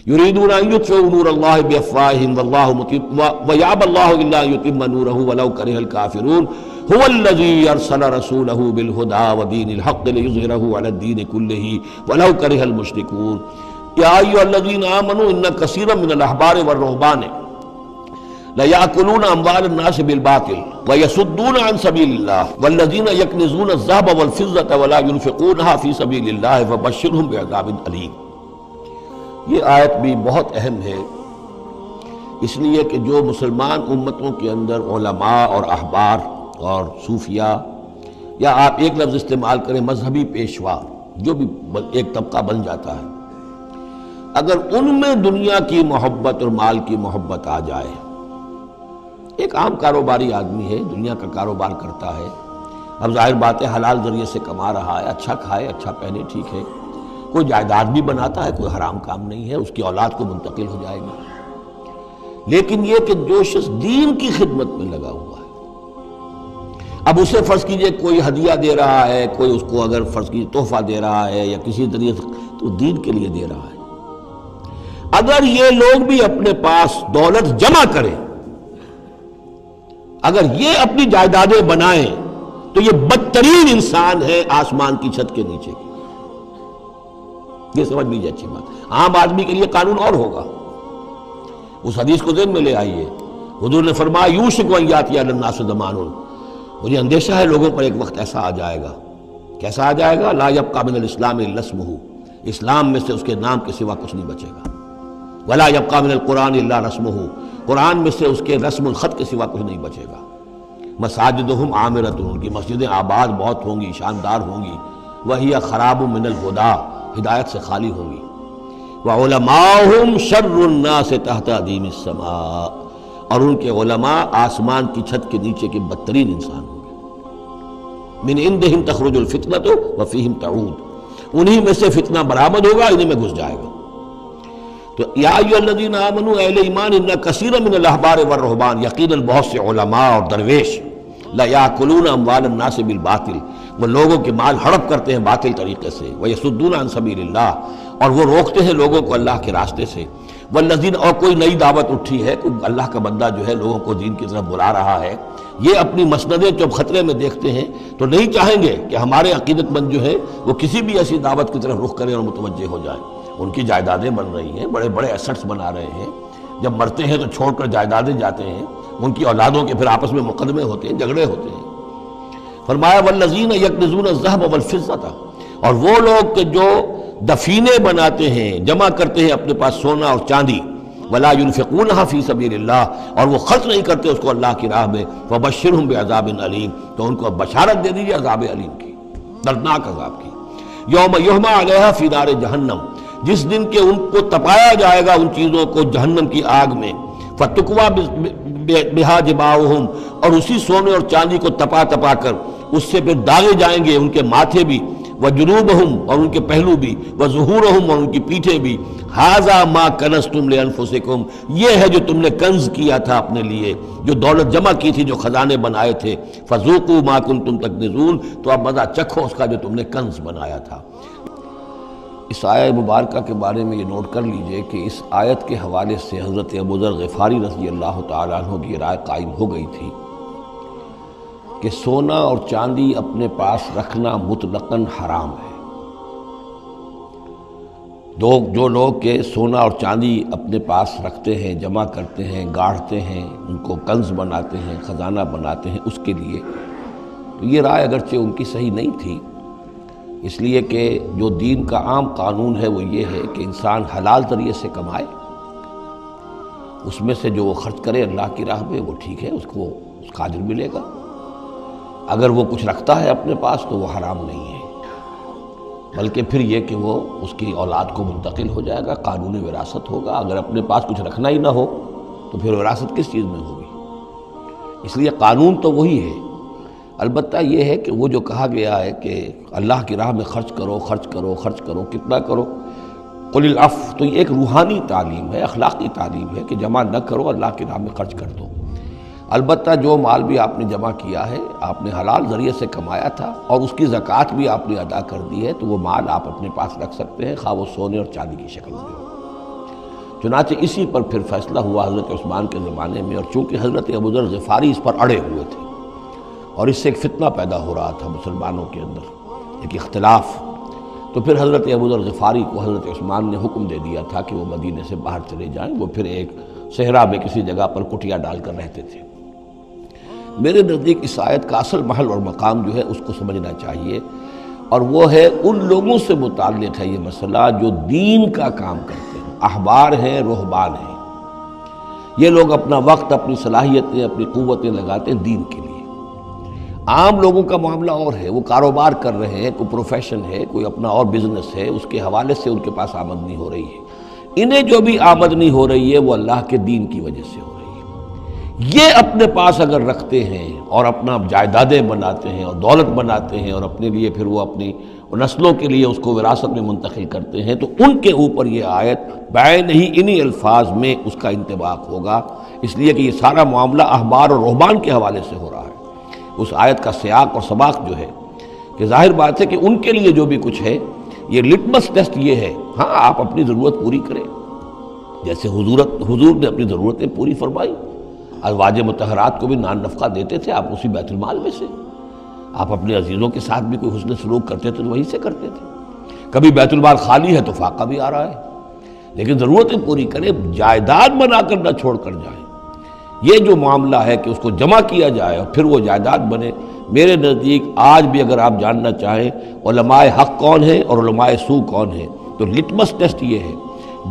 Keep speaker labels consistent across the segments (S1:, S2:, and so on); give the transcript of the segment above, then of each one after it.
S1: یریدون ان یطفئوا نور اللہ بافواہہم واللہ متم ویأبی اللہ الا ان یتم نورہ ولو کرہ الکافرون هو الذی ارسل رسولہ بالہدی ودین الحق لیظہرہ علی الدین کلہ ولو کرہ المشرکون یا ایھا الذین آمنوا ان کثیرا من الاحبار والرہبان لیأکلون اموال الناس بالباطل ویصدون عن سبیل اللہ والذین یکنزون الذہب والفضة ولا ينفقونها فی سبیل اللہ فبشرہم بعذاب علیم۔ یہ آیت بھی بہت اہم ہے، اس لیے کہ جو مسلمان امتوں کے اندر علماء اور احبار اور صوفیاء، یا آپ ایک لفظ استعمال کریں مذہبی پیشوا، جو بھی ایک طبقہ بن جاتا ہے، اگر ان میں دنیا کی محبت اور مال کی محبت آ جائے، ایک عام کاروباری آدمی ہے، دنیا کا کاروبار کرتا ہے، اب ظاہر بات ہے حلال ذریعے سے کما رہا ہے، اچھا کھائے اچھا پہنے، ٹھیک ہے، کوئی جائیداد بھی بناتا ہے، کوئی حرام کام نہیں ہے، اس کی اولاد کو منتقل ہو جائے گی، لیکن یہ کہ جو شخص دین کی خدمت میں لگا ہوا ہے، اب اسے فرض کیجئے کوئی ہدیہ دے رہا ہے، کوئی اس کو اگر فرض کیجئے تحفہ دے رہا ہے یا کسی ذریعے سے، تو دین کے لیے دے رہا ہے۔ اگر یہ لوگ بھی اپنے پاس دولت جمع کریں، اگر یہ اپنی جائیدادیں بنائیں، تو یہ بدترین انسان ہے آسمان کی چھت کے نیچے کی۔ یہ سمجھ لیجیے اچھی بات، عام آدمی کے لیے قانون اور ہوگا۔ اس حدیث کو ذہن میں لے آئیے، حضور نے فرمایا یوشک ان یاتی علی الناس زمان، مجھے اندیشہ ہے لوگوں پر ایک وقت ایسا آ جائے گا، کیسا آ جائے گا؟ لا یبقى من الاسلام الا اسمہ، اسلام میں سے اس کے نام کے سوا کچھ نہیں بچے گا، ولا یبقى من القرآن الا رسمہ، قرآن میں سے اس کے رسم الخط کے سوا کچھ نہیں بچے گا۔ مساجدہم عامرۃ، ان کی مسجدیں آباد بہت ہوں گی، شاندار ہوں گی، وہی خراب من الہدی، ہدایت سے خالی ہوں گی، وعلماؤہم شر الناس تحت ادیم السماء، اور ان کے علماء آسمان کی چھت کے نیچے کے بدترین انسان ہوں گے۔ من عندہم تخرج الفتنۃ وفیہم تعود، انہی میں سے فتنہ برآمد ہوگا، انہی میں گھس جائے گا۔ تو یا ایھا الذین آمنوا، اہل ایمان، ان کثیرا من الاحبار والرہبان، یقیناً بہت سے علماء اور درویش، لیاکلون اموال الناس بالباطل، وہ لوگوں کے مال ہڑپ کرتے ہیں باطل طریقے سے، ویصدون عن سبیل اللہ، اور وہ روکتے ہیں لوگوں کو اللہ کے راستے سے، والذین، اور کوئی نئی دعوت اٹھی ہے، کوئی اللہ کا بندہ جو ہے لوگوں کو دین کی طرف بلا رہا ہے، یہ اپنی مسندیں جب خطرے میں دیکھتے ہیں تو نہیں چاہیں گے کہ ہمارے عقیدت مند جو ہے وہ کسی بھی ایسی دعوت کی طرف رخ کریں اور متوجہ ہو جائیں۔ ان کی جائیدادیں بن رہی ہیں، بڑے بڑے ایسٹس بنا رہے ہیں، جب مرتے ہیں تو چھوڑ کر جائیدادیں جاتے ہیں، ان کی اولادوں کے پھر آپس میں مقدمے ہوتے ہیں، جھگڑے ہوتے ہیں۔ فرمایا والذین یکنزون الذہب والفضة، اور وہ لوگ کہ جو دفینے بناتے ہیں، جمع کرتے ہیں اپنے پاس سونا اور چاندی، ولا ينفقونها فی سبیل اللہ، اور وہ خرچ نہیں کرتے اس کو اللہ کی راہ میں، فبشرہم بعذاب علیم، تو ان کو بشارت دے دیجیے عذاب علیم کی، دردناک عذاب کی۔ یوم یحمى علیہا فی نار جہنم، جس دن کہ ان کو تپایا جائے گا ان چیزوں کو جہنم کی آگ میں، فتکویٰ بہا جباہہم، اور اسی سونے اور چاندی کو تپا تپا کر اس سے پھر داغے جائیں گے ان کے ماتھے بھی، وجنوبہم، اور ان کے پہلو بھی، وظہورہم، اور ان کی پیٹھیں بھی، ھذا ما کنزتم لانفسکم، یہ ہے جو تم نے کنز کیا تھا اپنے لیے، جو دولت جمع کی تھی، جو خزانے بنائے تھے، فذوقوا ما کنتم تکنزون، تو اب مزہ چکھو اس کا جو تم نے کنز بنایا تھا۔ اس آیہ مبارکہ کے بارے میں یہ نوٹ کر لیجئے کہ اس آیت کے حوالے سے حضرت ابوذر غفاری رضی اللہ تعالیٰ عنہ کی رائے قائم ہو گئی تھی کہ سونا اور چاندی اپنے پاس رکھنا مطلقاً حرام ہے۔ جو لوگ کہ سونا اور چاندی اپنے پاس رکھتے ہیں، جمع کرتے ہیں، گاڑھتے ہیں، ان کو کنز بناتے ہیں، خزانہ بناتے ہیں اس کے لیے، تو یہ رائے اگرچہ ان کی صحیح نہیں تھی، اس لیے کہ جو دین کا عام قانون ہے وہ یہ ہے کہ انسان حلال ذریعے سے کمائے، اس میں سے جو وہ خرچ کرے اللہ کی راہ میں وہ ٹھیک ہے، اس کو اس کا اجر ملے گا۔ اگر وہ کچھ رکھتا ہے اپنے پاس تو وہ حرام نہیں ہے، بلکہ پھر یہ کہ وہ اس کی اولاد کو منتقل ہو جائے گا، قانون وراثت ہوگا۔ اگر اپنے پاس کچھ رکھنا ہی نہ ہو تو پھر وراثت کس چیز میں ہوگی؟ اس لیے قانون تو وہی ہے، البتہ یہ ہے کہ وہ جو کہا گیا ہے کہ اللہ کی راہ میں خرچ کرو، خرچ کرو، خرچ کرو، کتنا کرو، قل العفو، تو یہ ایک روحانی تعلیم ہے، اخلاقی تعلیم ہے کہ جمع نہ کرو، اللہ کی راہ میں خرچ کر دو۔ البتہ جو مال بھی آپ نے جمع کیا ہے، آپ نے حلال ذریعے سے کمایا تھا اور اس کی زکوٰۃ بھی آپ نے ادا کر دی ہے، تو وہ مال آپ اپنے پاس رکھ سکتے ہیں، خواہ وہ سونے اور چاندی کی شکل میں ہو۔ چنانچہ اسی پر پھر فیصلہ ہوا حضرت عثمان کے زمانے میں، اور چونکہ حضرت ابو ذر غفاری اس پر اڑے ہوئے تھے اور اس سے ایک فتنہ پیدا ہو رہا تھا مسلمانوں کے اندر، ایک اختلاف، تو پھر حضرت ابو ذر غفاری کو حضرت عثمان نے حکم دے دیا تھا کہ وہ مدینے سے باہر چلے جائیں۔ وہ پھر ایک صحرا میں کسی جگہ پر کٹیا ڈال کر رہتے تھے۔ میرے نزدیک اس آیت کا اصل محل اور مقام جو ہے اس کو سمجھنا چاہیے، اور وہ ہے ان لوگوں سے متعلق ہے یہ مسئلہ جو دین کا کام کرتے ہیں، احبار ہیں، رہبان ہیں۔ یہ لوگ اپنا وقت، اپنی صلاحیتیں، اپنی قوتیں لگاتے ہیں دین کے لیے۔ عام لوگوں کا معاملہ اور ہے، وہ کاروبار کر رہے ہیں، کوئی پروفیشن ہے، کوئی اپنا اور بزنس ہے، اس کے حوالے سے ان کے پاس آمدنی ہو رہی ہے۔ انہیں جو بھی آمدنی ہو رہی ہے وہ اللہ کے دین کی وجہ سے ہو رہی ہے۔ یہ اپنے پاس اگر رکھتے ہیں اور اپنا جائیدادیں بناتے ہیں اور دولت بناتے ہیں اور اپنے لیے پھر وہ اپنی نسلوں کے لیے اس کو وراثت میں منتقل کرتے ہیں، تو ان کے اوپر یہ آیت بعین ہی انہی الفاظ میں اس کا انطباق ہوگا، اس لیے کہ یہ سارا معاملہ احبار اور رہبان کے حوالے سے ہو رہا ہے۔ اس آیت کا سیاق اور سباق جو ہے کہ ظاہر بات ہے کہ ان کے لیے جو بھی کچھ ہے، یہ لٹمس ٹیسٹ یہ ہے، ہاں آپ اپنی ضرورت پوری کریں، جیسے حضور نے اپنی ضرورتیں پوری فرمائی۔ ازواج مطہرات کو بھی نان نفقہ دیتے تھے آپ اسی بیت المال میں سے، آپ اپنے عزیزوں کے ساتھ بھی کوئی حسن سلوک کرتے تھے تو وہیں سے کرتے تھے۔ کبھی بیت المال خالی ہے تو فاقہ بھی آ رہا ہے، لیکن ضرورتیں پوری کریں، جائیداد بنا کر نہ چھوڑ کر جائیں۔ یہ جو معاملہ ہے کہ اس کو جمع کیا جائے اور پھر وہ جائیداد بنے، میرے نزدیک آج بھی اگر آپ جاننا چاہیں علماء حق کون ہیں اور علماء سو کون ہیں، تو لٹمس ٹیسٹ یہ ہے،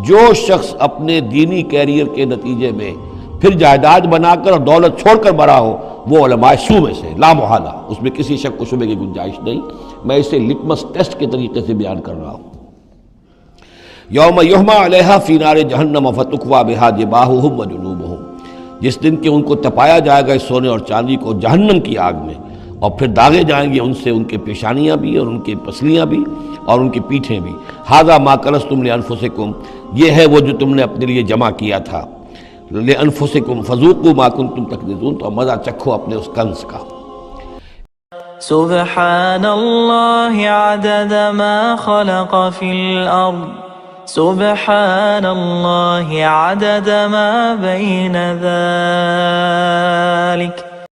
S1: جو شخص اپنے دینی کیریئر کے نتیجے میں پھر جائیداد بنا کر اور دولت چھوڑ کر مرا ہو، وہ علماء سو میں سے لا محالہ، اس میں کسی شک و شبے کی گنجائش نہیں۔ میں اسے لٹمس ٹیسٹ کے طریقے سے بیان کر رہا ہوں۔ یوم یحمى علیہا فی نار جہنم فتکوی بہا جباہہم وجنوبہم، جس دن کہ ان کو تپایا جائے گا اس سونے اور چاندی کو جہنم کی آگ میں، اور پھر داغے جائیں گے ان سے ان کے پیشانیاں بھی اور ان کی پسلیاں بھی اور ان کی پیٹھیں بھی۔ ھذا ما کنزتم لانفسکم، یہ ہے وہ جو تم نے اپنے لیے جمع کیا تھا، لانفسکم فذوقوا ما کنتم تکنزون، تو مزہ چکھو اپنے اس کنز کا۔
S2: سبحان اللہ عدد ما خلق فی الارض، سبحان اللہ عدد ما بین ذلک،